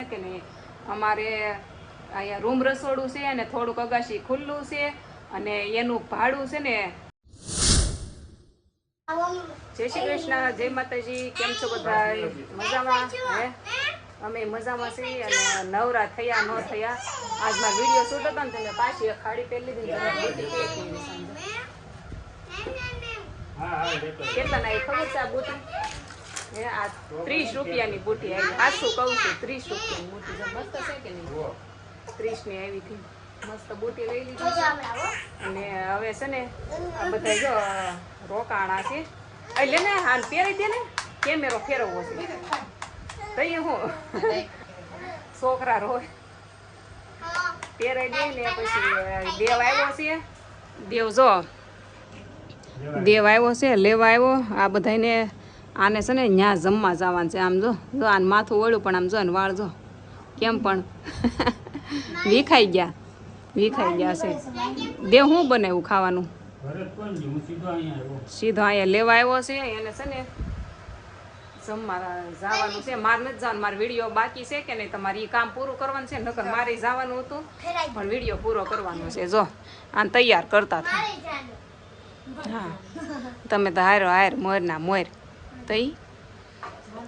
કે નહીં અમારે અહીંયા રૂમ રસોડું છે અને થોડુંક અગાશી ખુલ્લું છે અને એનું ભાડું છે ને. જય શ્રી કૃષ્ણ, જય માતાજી. કેમ છો બધા? મજામાં? હે અમે મજામાં છીએ અને નવરા થયા ન થયા. આજમાં વિડીયો શૂટ હતો ને તમે પાછી ખાડી પહેરી લીધી. કેટલા ના ખબર છે આ બુટી? હે આ 30 રૂપિયાની બુટી આવી. હાચું કહું છું, 30 રૂપિયાની બુટી મસ્ત છે કે નહીં? 30 ની આવી હતી. મસ્ત બુટી લઈ લીધી અને હવે છે ને આ બધા જો રોકાણા છે. એટલે ને હાલ પહેરી દે ને, કેમેરો ફેરવવો છે તઈ હું છોકરા રોય પહેરાઈ દે ને. પછી દેવ આવ્યો છે. દેવ આવ્યો છે, લેવા આવ્યો આ બધાને. આને છે ને ત્યાં જમવા જવાનું છે. આમ જો આને માથું વળ્યું પણ આમ જો ને વાળ જો કેમ પણ વિખાઈ ગયા છે. દેવ શું બનાવ્યું ખાવાનું? સીધો અહીંયા લેવા આવ્યો છે. એને છે ને જમવા જવાનું છે. મારે નથી જવાનું, મારે વિડીયો બાકી છે કે નહીં. તમારે એ કામ પૂરું કરવાનું છે. નકર મારે જવાનું હતું પણ વિડીયો પૂરો કરવાનો છે. જો આને તૈયાર કરતા હતા. હા તમે તો હાર મોરના મોર તઈ.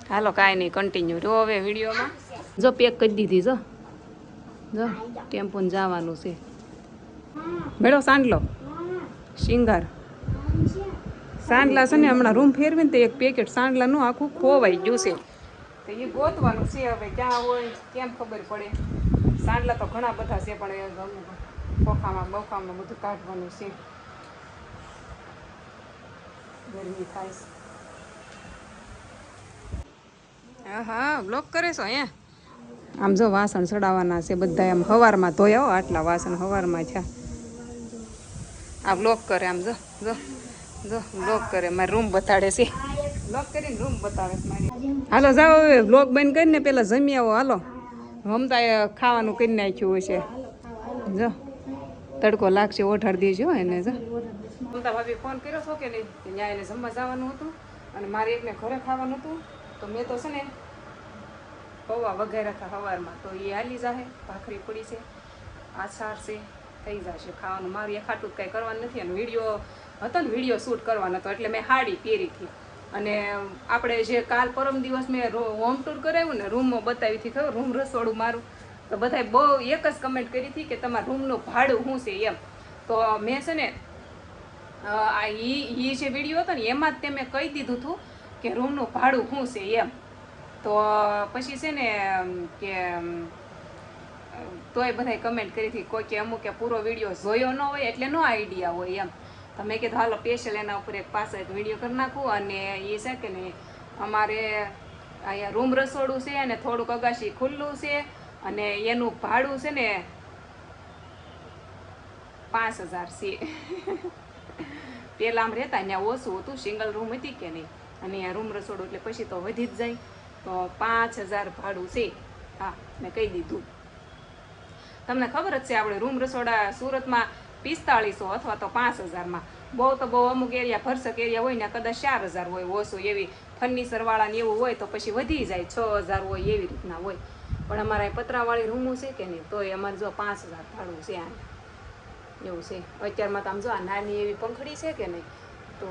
હાલો કાંઈ નહીં, કન્ટિન્યુ રહો હવે વિડીયોમાં. જો પેક કરી દીધી. જો ટેમ્પોને જવાનું છે. મેળો સાંડલો શિંગાર સાંડલા છે ને હમણાં રૂમ ફેરવીને તો એક પેકેટ સાંડલાનું આખું ખોવાઈ ગયું છે. તો એ ગોતવાનું છે હવે ક્યાં હોય કેમ ખબર પડે. સાંડલા તો ઘણા બધા છે પણ એ ખોખામાં બખામાં બધું કાઢવાનું છે. ગરમી થાય છે. હા બ્લોક કરે છો અહીંયા? આમ જો વાસણ ચડાવવાના છે બધા. એમ હવારમાં ધોયા હો, આટલા વાસણ હવારમાં છે. આ બ્લોક કરે આમ જો બ્લોક કરે. મારે રૂમ બતાડે છે. બ્લોક કરીને રૂમ બતાડે છે મારી. હાલો જાઓ હવે બ્લોક બંધ કરીને પેલા જમી આવો. હાલો મમતા ખાવાનું કરી નાખ્યું હશે. જો તડકો લાગશે, ઓઢાડી દેજો એને. જો મમતા ભાભી ફોન કર્યો છો કે નહીં? ત્યાં એને જમવા જવાનું હતું અને મારે એકને ઘરે ખાવાનું હતું. તો મેં તો છે ને પૌવા વઘાર્યા હતા સવારમાં. તો એ હાલી જાહે. ભાખરી પડી છે, આછાર છે, થઈ જશે ખાવાનું. મારું એ ખાટું કાંઈ કરવાનું નથી. અને વિડીયો હતો ને, વિડીયો શૂટ કરવાનો હતો એટલે મેં સાડી પહેરી હતી. અને આપણે જે કાલ પરમ દિવસ મેં હોમ ટૂર કરાવ્યું ને, રૂમમાં બતાવી હતી ખબર, રૂમ રસોડું મારું. તો બધાએ બહુ એક જ કમેન્ટ કરી હતી કે તમારા રૂમનું ભાડું શું છે એમ. તો મેં છે ને એ જે વિડીયો હતો ને એમાં જ તે મેં કહી દીધું હતું કે રૂમનું ભાડું શું છે એમ. તો પછી છે ને કે તોય બધાએ કમેન્ટ કરી હતી કોઈ કે અમુક પૂરો વિડીયો જોયો ન હોય એટલે નો આઈડિયા હોય એમ. તો મેં કીધું હાલો સ્પેશિયલ એના ઉપર એક પાસે એક વિડીયો કરી નાખું. અને એ છે કે ને અમારે અહીંયા રૂમ રસોડું છે અને થોડુંક અગાશી ખુલ્લું છે અને એનું ભાડું છે ને 5000 છે. પહેલાં આમ રહેતા ત્યાં ઓછું હતું, સિંગલ રૂમ હતી કે નહીં. અને અહીંયા રૂમ રસોડું એટલે પછી તો વધી જ જાય. તો 5000 ભાડું છે. હા મેં કહી દીધું. તમને ખબર જ છે આપણે રૂમ રસોડા સુરતમાં 4500 અથવા તો 5000માં. બહુ તો બહુ અમુક એરિયા ભરસક એરિયા હોય ને કદાચ 4000 હોય ઓછું. એવી ફર્નિચરવાળાને એવું હોય તો પછી વધી જાય 6000 હોય એવી રીતના હોય. પણ અમારા પતરાવાળી રૂમો છે કે નહીં તોય અમારે જો 5000 ભાડું છે. આ એવું છે. અત્યારમાં તો આમ જો આ નાની એવી પંખડી છે કે નહીં તો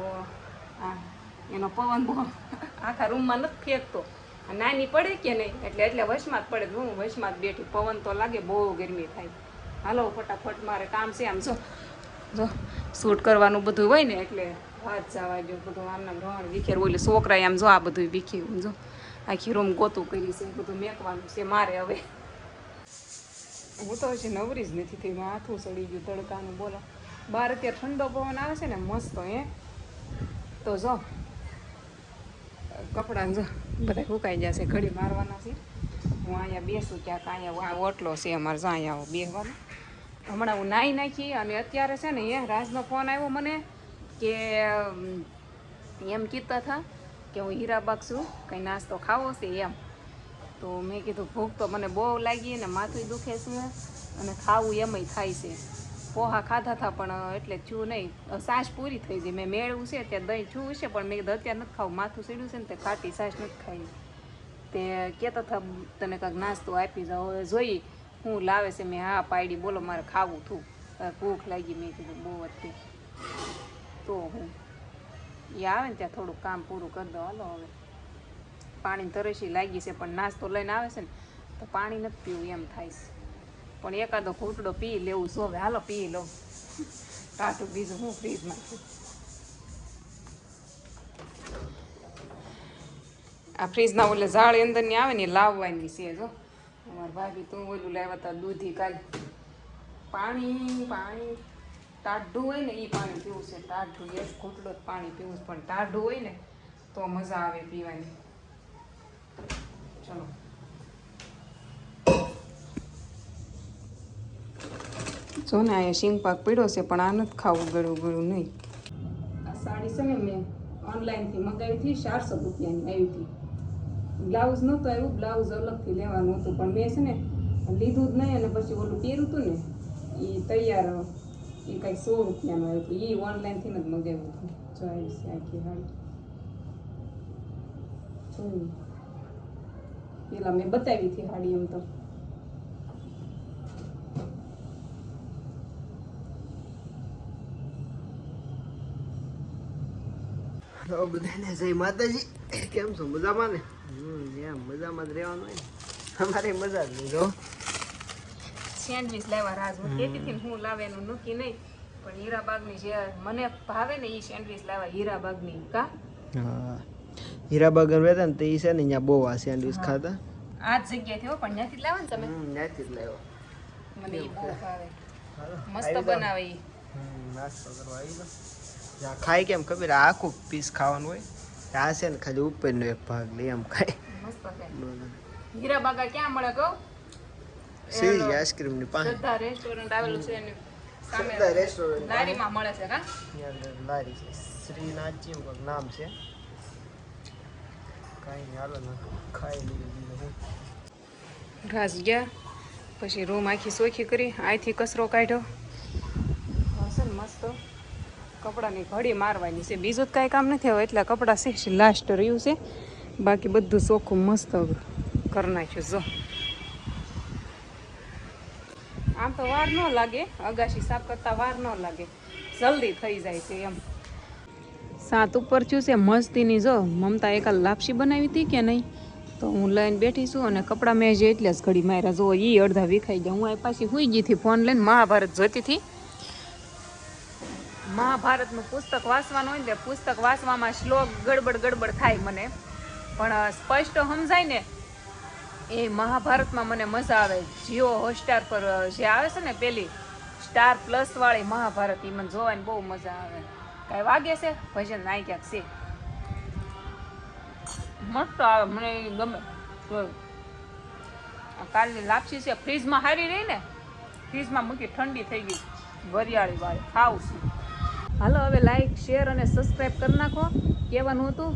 આ એનો પવન બહુ આખા રૂમમાં નથી ફેંકતો. નાની પડે કે નહીં એટલે વચમાં જ પડે. હું વચમાં જ બેઠી. પવન તો લાગે, બહુ ગરમી થાય. હાલો ફટાફટ મારે કામ છે. આમ જો શૂટ કરવાનું બધું હોય ને એટલે હાથ જવા જો બધું આમનામ રણ વિખેર ઓલે છોકરાએ આમ જો આ બધું વિખેરું. જો આખી રૂમ ગોતું કરી છે, બધું મેકવાનું છે મારે હવે. હું તો હજી નવરી જ નથી થઈ. માથું ચડી ગયું તડકાનું. બોલો બહાર અત્યારે ઠંડો પવન આવે છે ને મસ્ત. તો જો કપડાં જો બધા સુકાઈ જશે, ઘડી મારવાના છે. હું અહીંયા બેસું ક્યાંક. અહીંયા આ ઓટલો છે અમારે, જો અહીંયા બેસવાનો. હમણાં હું નાહી નાખી અને અત્યારે છે ને રાજનો ફોન આવ્યો મને કે એમ કહેતા હતા કે હું હીરાબાગ છું, કંઈ નાસ્તો ખાવો છે એમ. તો મેં કીધું ભૂખ તો મને બહુ લાગી ને માથું દુખે છે અને ખાવું એમય થાય છે. પોહા ખાધા હતા પણ એટલે છું નહીં. સાસ પૂરી થઈ ગઈ. મેં મેળવું છે ત્યાં દહીં છું છે પણ મેં કીધું અત્યારે નથી ખાવું, માથું સીડ્યું છે ને તે ખાટી સાસ નથી ખાઈ. તે કહેતા હતા તને કાંઈક નાસ્તો આપી જાઓ. હવે જોઈ હું લાવે છે. મેં હા પાડી, બોલો મારે ખાવું થયું, ભૂખ લાગી. મેં કીધું બહુ હતી તો હું એ આવે ને ત્યાં થોડુંક કામ પૂરું કરી દો. હાલો હવે પાણી તરસી લાગી છે, પણ નાસ્તો લઈને આવે છે ને તો પાણી નથી પીવું એમ થાય છે. પણ એકાદો ઘૂંટડો પી લેવું જોવે. હાલો પી લઉં ટાટું, બીજું હું ફ્રીજમાં. આ ફ્રીજના ઓલે ઝાડ અંદરની આવે ને લાવવાની છે. જો અમારા ભાભી તું ઓલું લાવ્યા હતા દૂધી કાલ. પાણી પાણી ટાઢું હોય ને એ પાણી પીવું છે. ટાઢું એક ઘૂંટડો જ પાણી પીવું છે, પણ ટાઢું હોય ને તો મજા આવે પીવાની. ચલો જો ને અહીંયા સિંગ પાક પડ્યો છે, પણ આ નથી ખાવું ગળું ગળું નહીં. આ સાડી છે ને મેં ઓનલાઈનથી મંગાવી હતી, 400 રૂપિયાની આવી હતી. બ્લાઉઝ નહોતું આવ્યું, બ્લાઉઝ અલગથી લેવાનું હતું, પણ મેં છે ને લીધું જ નહીં. અને પછી ઓલું પહેર્યું હતું ને એ તૈયાર, એ કાંઈ 100 રૂપિયાનું આવ્યું હતું. એ ઓનલાઈનથી જ મંગાવ્યું હતું. જો આવી છે આખી સાડી. જોયું પેલા મેં બતાવી હતી સાડી. એમ તો તો બધાને જય માતાજી. કેમ છો? મજામાં ને? એમ મજામાં જ રહેવાનું હોય ને. અમારે મજા જ નહીં. જો સેન્ડવીચ લાવ્યા રાજ. હું કહેતી હતી હું લાવે એનું નક્કી નહીં, પણ હીરાબાગની જે મને ભાવે ને એ સેન્ડવીચ લાવ્યા હીરાબાગની. કા હા, હીરાબાગ રહેતા ને તો એ છે ને અહીંયા બહુ આ સેન્ડવીચ ખાતા. આ જ જગ્યાએથી હો, પણ ત્યાંથી જ લાવો ને તમે. ત્યાંથી જ લાવ્યો. મને એ બહુ ભાવે, મસ્ત બનાવે એ. નાસ્તો કરવા આવી ગયો. ખાય કેમ ખબર? આખું પીસ ખાવાનું હોય. આ છે ને ખાલી ઉપરનો એક ભાગ લે એમ ખાય. મસ્ત છે. હીરાબાગા ક્યાં મળે કહો? સીરી આઈસ્ક્રીમ ની પાસે શ્રદ્ધા રેસ્ટોરન્ટ આવેલું છે એની સામે શ્રદ્ધા રેસ્ટોરન્ટ લારીમાં મળે છે. કા લારી છે, શ્રીનાથજી એવું નામ છે. કાંઈ નહીં, હાલો ને ખાઈ લીધું. રાસ ગયા પછી રૂમ આખી સોખી કરી, અહીંથી કચરો કાઢ્યો. હશે ને મસ્ત કપડાની ઘડી મારવાની છે. બીજું જ કાંઈ કામ નથી આવે, એટલે કપડાં છે લાસ્ટ રહ્યું છે. બાકી બધું ચોખ્ખું મસ્ત કરી નાખ્યું. જો આમ તો વાર ન લાગે, અગાશી સાફ કરતા વાર ન લાગે, જલ્દી થઈ જાય છે એમ. 7 ઉપર થયું છે મસ્તીની. જો મમતા એકાદ લાપસી બનાવી હતી કે નહીં, તો હું લઈને બેઠી છું. અને કપડાં મેં જે એટલે જ ઘડી માર્યા. જો એ અડધા વિખાઈ ગયા. હું પાછી સુઈ ગઈ હતી ફોન લઈને, મહાભારત જોતી હતી. મહાભારતનું પુસ્તક વાંચવાનું હોય ને, પુસ્તક વાંચવામાં શ્લોક ગડબડ થાય મને, પણ સ્પષ્ટ સમજાય ને એ મહાભારતમાં મને મજા આવે. જીઓ હોટસ્ટાર પર જે આવે છે ને પેલી સ્ટાર પ્લસ વાળી મહાભારત, એ મને જોવાની બહુ મજા આવે. કાંઈ વાગે છે ભજન નાઈ ક્યાંક છે, મસ્ત આવે, મને એ ગમે. કાલની લાપસી છે ફ્રીજમાં હારી રહી ને, ફ્રીજમાં મૂકી ઠંડી થઈ ગઈ, વરિયાળી વાળી ખાવું છું. હાલો હવે લાઈક શેર અને સબસ્ક્રાઈબ કરી નાખો. કહેવાનું હતું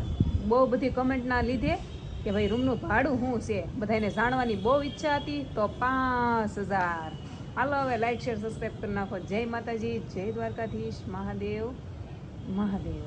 બહુ બધી કમેન્ટના લીધે કે ભાઈ રૂમનું ભાડું શું છે, બધાને જાણવાની બહુ ઈચ્છા હતી, તો 5000. હાલો હવે લાઈક શેર સબસ્ક્રાઈબ કરી નાખો. જય માતાજી, જય દ્વારકાધીશ, મહાદેવ મહાદેવ.